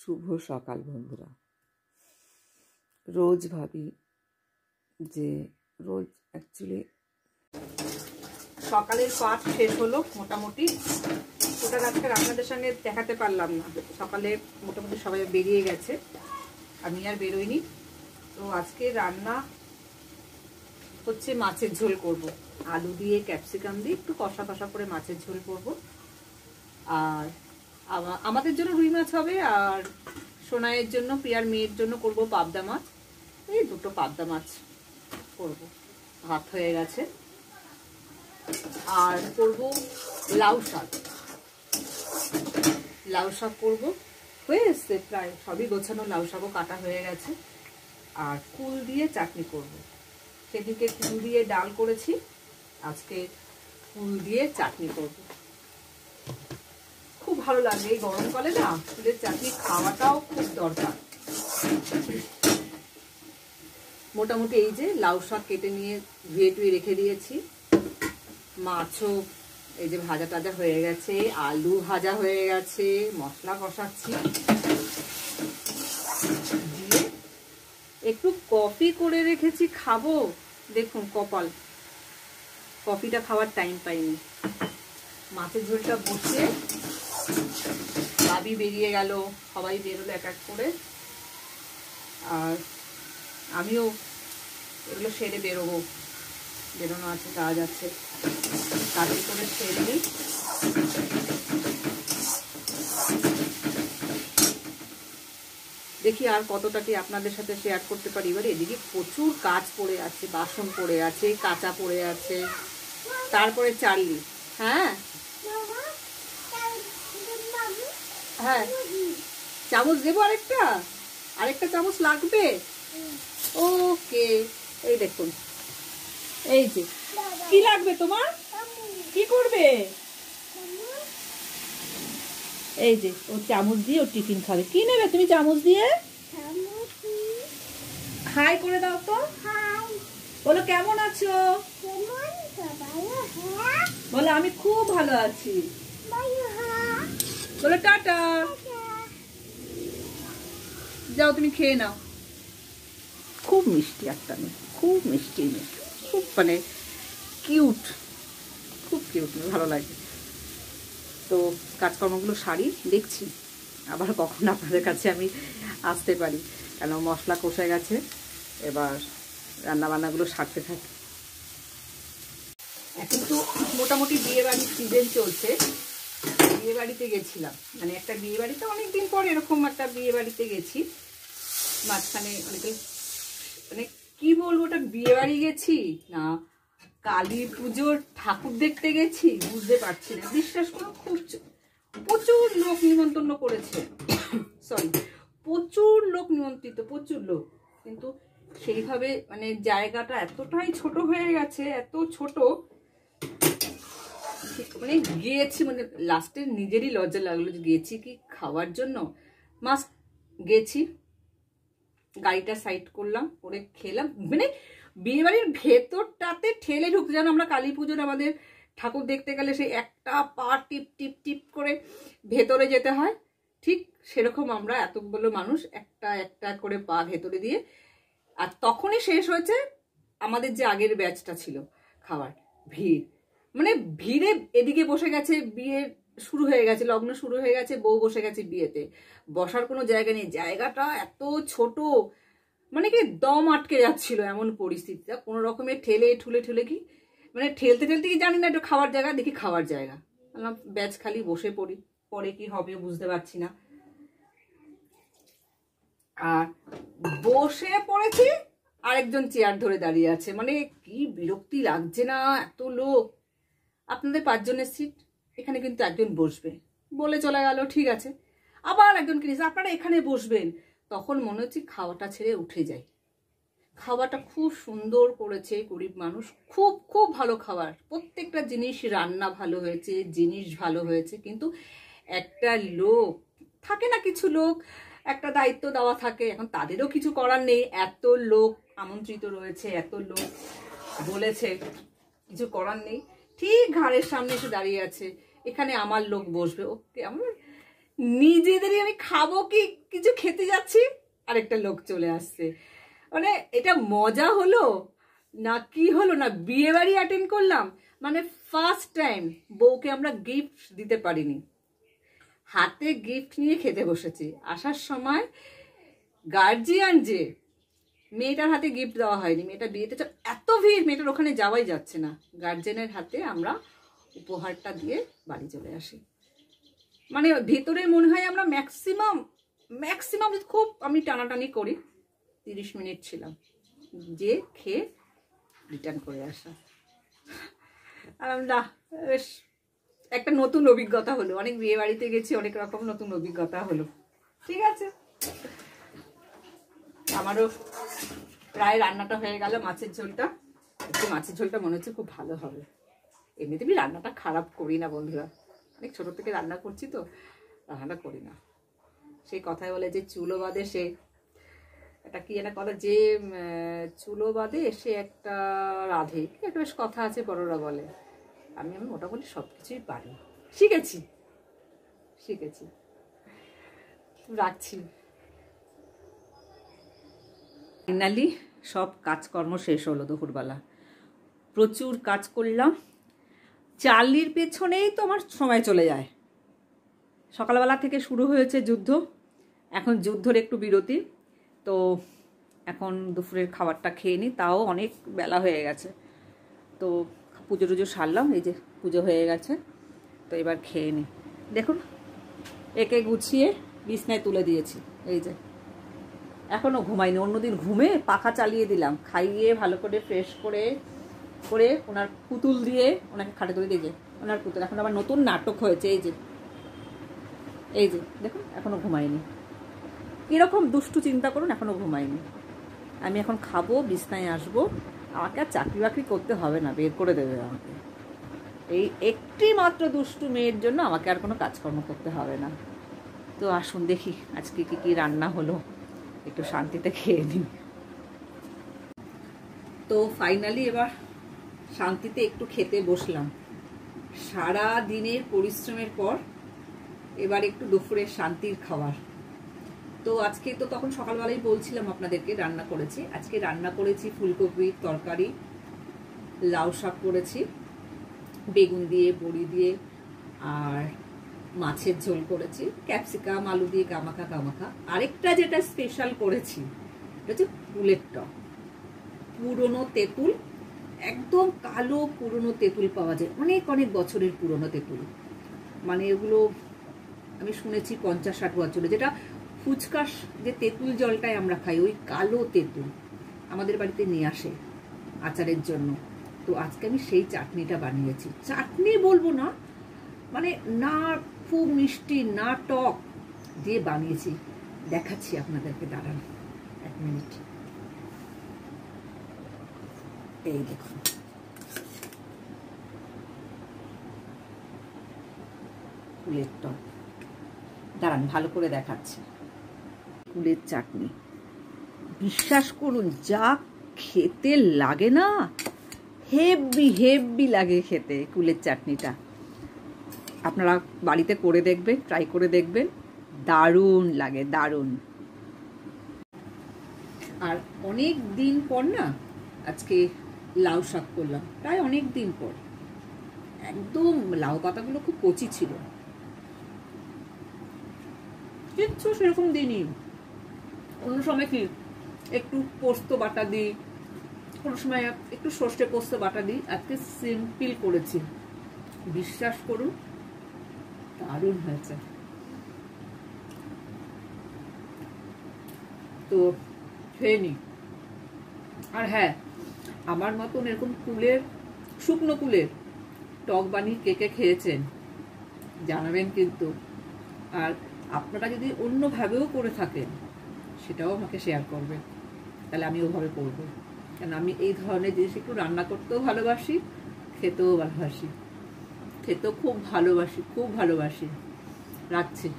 শুভ সকাল বন্ধুরা। রোজ ভাবি যে অ্যাকচুয়ালি সকালের পাঠ শেষ হলো মোটামুটি। ওটা আজকে আপনাদের সঙ্গে দেখাতে পারলাম না। সকালে মোটামুটি সবাই বেরিয়ে গেছে, আমি আর বেরোইনি। তো আজকে রান্না হচ্ছে মাছের ঝোল করব, আলু দিয়ে ক্যাপসিকাম দিয়ে একটু কষা কষা করে মাছের ঝোল করব। আর আমাদের জন্য রুই মাছ হবে, আর সোনাইয়ের জন্য, প্রিয়ার মেয়ের জন্য করব পাবদা মাছ। এই দুটো পাবদা মাছ করব। ভাত হয়ে গেছে। আর করব লাউ শাক করব, হয়ে এসছে প্রায় সবই গোছানো। লাউ শাকও কাটা হয়ে গেছে। আর কুল দিয়ে চাটনি করব। সেদিকে কুল দিয়ে ডাল করেছি, আজকে কুল দিয়ে চাটনি করব। খুব ভালো লাগে এই গরমকালে না, কুলের চাটনি খাওয়াটাও খুব দরকার। মোটামুটি এই যে লাউ শাক কেটে নিয়ে ধুয়ে টুয়ে রেখে দিয়েছি। মাছও এই যে ভাজা টাজা হয়ে গেছে, আলু ভাজা হয়ে গেছে, মশলা কষাচ্ছি। দিয়ে একটু কফি করে রেখেছি, খাবো। দেখুন কপাল, কফিটা খাওয়ার টাইম পাইনি। মাছের ঝোলটা বসিয়ে ভাবি বেরিয়ে গেল, সবাই বেরোলো এক এক করে। আর আমিও এগুলো সেরে বেরোবো, বেরোনো আছে, কাজ আছে, কাজে করে সেরে নিই। দেখি আর কতটা কি আপনাদের সাথে শেয়ার করতে পারি। এবার এদিকে প্রচুর কাজ পড়ে আছে, বাসন পড়ে আছে, কাঁচা পড়ে আছে, তারপরে চাললি। হ্যাঁ হ্যাঁ, চামচ দেবো, আরেকটা চামচ লাগবে। ওকে, এই দেখুন, এই যে কি লাগবে তোমার, কি করবে? এই যে ও চামচ দিয়ে ও টিফিন খাবে। কি নেবে তুমি চামচ দিয়ে? হাই করে দাও তো, বলো কেমন আছো, বলো আমি খুব ভালো আছি, বলো টাটা। যাও তুমি খেয়ে নাও। খুব মিষ্টি একটা মেয়ে, খুব মিষ্টি মেয়ে, খুব মানে কিউট, খুব কিউট, ভালো লাগে। তো কাজকর্মগুলো সারি, দেখছি আবার কখন আপনাদের কাছে আমি আসতে পারি, কেন মশলা কষে গেছে। এবার রান্নাবান্নাগুলো সারতে থাকি। এখন তো মোটামুটি বিয়েবাড়ির সিজন চলছে। বিয়ে বাড়িতে গেছিলাম, মানে একটা বিয়ে বাড়িতে, অনেকদিন পর এরকম একটা বিয়ে বাড়িতে গেছি। মাঝখানে অনেকে, মানে কি বলবো, ওটা বিয়ে বাড়ি গেছি না কালী পুজোর ঠাকুর দেখতে গেছি বুঝতে পারছি না। বিশ্বাস করো, খুব প্রচুর লোক নিমন্ত্রণ করেছে, সরি, প্রচুর লোক নিমন্ত্রিত, প্রচুর লোক। কিন্তু সেইভাবে মানে জায়গাটা এতটাই ছোট হয়ে গেছে, এত ছোট, মানে গিয়েছি, মানে লাস্টে নিজেরই লজ্জা লাগলো যে গেছি কি খাওয়ার জন্য। মাস্ট গেছি, গাড়িটা সাইড করলাম, করে খেলাম। মানে বিয়ে বাড়ির ভেতরটাতে ঠেলে ঢুকতে, যেন আমরা কালী পুজোর আমাদের ঠাকুর দেখতে গেলে সেই একটা পা টিপ টিপ টিপ করে ভেতরে যেতে হয়, ঠিক সেরকম আমরা এতগুলো মানুষ একটা একটা করে পা ভেতরে দিয়ে। আর তখনই শেষ হয়েছে আমাদের যে আগের ব্যাচটা ছিল, খাবার ভিড়, মানে ভিড়ে এদিকে বসে গেছে, বিয়ে শুরু হয়ে গেছে, লগ্ন শুরু হয়ে গেছে, বউ বসে গেছে বিয়েতে, বসার কোনো জায়গা নেই। জায়গাটা এত ছোট, মানে কি দম আটকে যাচ্ছিল এমন পরিস্থিতি। কোনো রকমের ঠেলে ঠুলে কি, মানে ঠেলতে কি জানি না, একটু খাওয়ার জায়গা দেখি, খাওয়ার জায়গা, বললাম ব্যাচ খালি, বসে পড়ি, পরে কি হবে বুঝতে পারছি না। আর বসে পড়েছি, আরেকজন চেয়ার ধরে দাঁড়িয়ে আছে, মানে কি বিরক্তি লাগছে না, এত লোক। আপনাদের 5 জনের সিট, এখানে কিন্তু একজন বসবে বলে চলে গেল, ঠিক আছে। আবার একজনকে নিয়েছে, আপনারা এখানে বসবেন। তখন মনে হচ্ছে খাওয়াটা ছেড়ে উঠে যাই। খাওয়াটা খুব সুন্দর করেছে, গরিব মানুষ, খুব খুব ভালো খাবার, প্রত্যেকটা জিনিস রান্না ভালো হয়েছে, জিনিস ভালো হয়েছে। কিন্তু একটা লোক থাকে না, কিছু লোক একটা দায়িত্ব দেওয়া থাকে, এখন তাদেরও কিছু করার নেই। এত লোক আমন্ত্রিত রয়েছে, এত লোক বলেছে, কিছু করার নেই। ঠিক ঘাড়ের সামনে এসে দাঁড়িয়ে আছে, এখানে আমার লোক বসবে। ওকে, আমার নিজেদেরই আমি খাবো কি কিছু খেতে যাচ্ছি, আরেকটা লোক চলে আসছে। মানে এটা মজা হলো না কি হলো না, বিয়ে বাড়ি অ্যাটেন্ড করলাম, মানে ফার্স্ট টাইম বউকে আমরা গিফট দিতে পারিনি, হাতে গিফট নিয়ে খেতে বসেছি। আসার সময় গার্জিয়ান যে মেয়েটার হাতে গিফট দেওয়া হয়নি, মেয়েটা বিয়েতে এত ভিড়, মেয়েটার ওখানে যাওয়াই যাচ্ছে না, গার্জেনের হাতে আমরা উপহারটা দিয়ে বাড়ি চলে আসি। মানে ভেতরে মনে হয় আমরা ম্যাক্সিমাম খুব আমি টানাটানি করি 30 মিনিট ছিলাম, যে খেয়ে রিটার্ন করে আসা। আর না, বেশ একটা নতুন অভিজ্ঞতা হলো, অনেক বিয়ে বাড়িতে গেছি, অনেক রকম নতুন অভিজ্ঞতা হলো। ঠিক আছে, আমারও প্রায় রান্নাটা হয়ে গেল। মাছের ঝোলটা, একটু মাছের ঝোলটা মনে হচ্ছে খুব ভালো হবে। এমনিতে আমি রান্নাটা খারাপ করি না বন্ধুরা, অনেক ছোট থেকে রান্না করছি তো রান্নাটা করি না। সেই কথায় বলে যে চুলো বাদে সে এটা কি একটা কথা, যে চুলো বাদে সে একটা রাধে, একটা বেশ কথা আছে, বড়রা বলে। আমি মোটামুটি সব কিছুই পারি, শিখেছি। রাখছি। ফাইনালি সব কাজকর্ম শেষ হলো দুপুরবেলা, প্রচুর কাজ করলাম। চালির পেছনেই তো আমার সময় চলে যায়। সকালবেলা থেকে শুরু হয়েছে যুদ্ধ, এখন যুদ্ধের একটু বিরতি। তো এখন দুপুরের খাবারটা খেয়ে নিই, তাও অনেক বেলা হয়ে গেছে। তো পুজো টুজো সারলাম, এই যে পুজো হয়ে গেছে, তো এবার খেয়ে নিই। দেখুন একে গুছিয়ে বিছনায় তুলে দিয়েছি, এই যে এখনও ঘুমাইনি। অন্যদিন ঘুমে পাখা চালিয়ে দিলাম, খাইয়ে ভালো করে ফ্রেশ করে ওনার পুতুল দিয়ে ওনাকে খাটে তুলে দিয়ে, ওনার পুতুল এখন আবার নতুন নাটক হয়েছে, এই যে দেখুন এখনও ঘুমাইনি। এরকম দুষ্টু চিন্তা করুন, এখনও ঘুমাইনি। আমি এখন খাবো, বিছনায় আসবো, আমাকে আর চাকরি বাকরি করতে হবে না, বের করে দেবে আমাকে। এই একটি মাত্র দুষ্টু মেয়ের জন্য আমাকে আর কোনো কাজকর্ম করতে হবে না। তো আসুন দেখি আজকে কি রান্না হলো, একটু শান্তিতে খেয়ে নিই। তো ফাইনালি এবার শান্তিতে একটু খেতে বসলাম। সারা দিনের পরিশ্রমের পর এবার একটু দুপুরের শান্তির খাবার। তো আজকে তো তখন সকালবেলায় বলছিলাম আপনাদেরকে রান্না করেছি। আজকে রান্না করেছি ফুলকপির তরকারি, লাউ শাক করেছি বেগুন দিয়ে, বড়ি দিয়ে, আর মাছের ঝোল করেছি, ক্যাপসিকাম আলু দিয়ে গামাখা। আরেকটা যেটা স্পেশাল করেছি এটা হচ্ছে ফুলের টক। পুরনো তেঁতুল, একদম কালো পুরনো তেঁতুল পাওয়া যায়, অনেক বছরের পুরনো তেঁতুল। মানে এগুলো আমি শুনেছি 50-60 বছরে, যেটা ফুচকা যে তেঁতুল জলটাই আমরা খাই, ওই কালো তেঁতুল আমাদের বাড়িতে নিয়ে আসে আচারের জন্য। তো আজকে আমি সেই চাটনিটা বানিয়েছি। চাটনি বলবো না, মানে না খুব মিষ্টি না টক দিয়ে বানিয়েছি, দেখাচ্ছি আপনাদেরকে, দাঁড়ান 1 মিনিট। এই দেখুন, ফুলের টক, দাঁড়ান ভালো করে দেখাচ্ছি। ফুলের চাটনি, বিশ্বাস করুন যা খেতে লাগে না, হেভি লাগে খেতে ফুলের চাটনিটা। আপনারা বাড়িতে করে দেখবেন, ট্রাই করে দেখবেন, দারুণ লাগে, দারুণ। আর অনেক দিন পর না আজকে লাউ শাক করলাম, প্রায় অনেক দিন পর। একদম লাউ পাতাগুলো খুব কচি ছিল, কিচ্ছু সেরকম দিইনি। অন্য সময় কি একটু পোস্ত বাটা দিই, কোনো সময় একটু সর্ষে পোস্ত বাটা দিই, আজকে সিম্পল করেছি। বিশ্বাস করুন দারুণ হয়েছে। তো খেয়ে নি। আর হ্যাঁ, আমার মতন এরকম কুলের, শুকনো কুলের টক বানিয়ে কে কে খেয়েছেন জানাবেন কিন্তু। আর আপনারা যদি অন্যভাবেও করে থাকেন সেটাও আমাকে শেয়ার করবেন, তাহলে আমি ওভাবে করবো। কারণ আমি এই ধরনের জিনিস একটু রান্না করতেও ভালোবাসি, খেতেও ভালোবাসি, খেতেও খুব ভালোবাসি। রাখছি।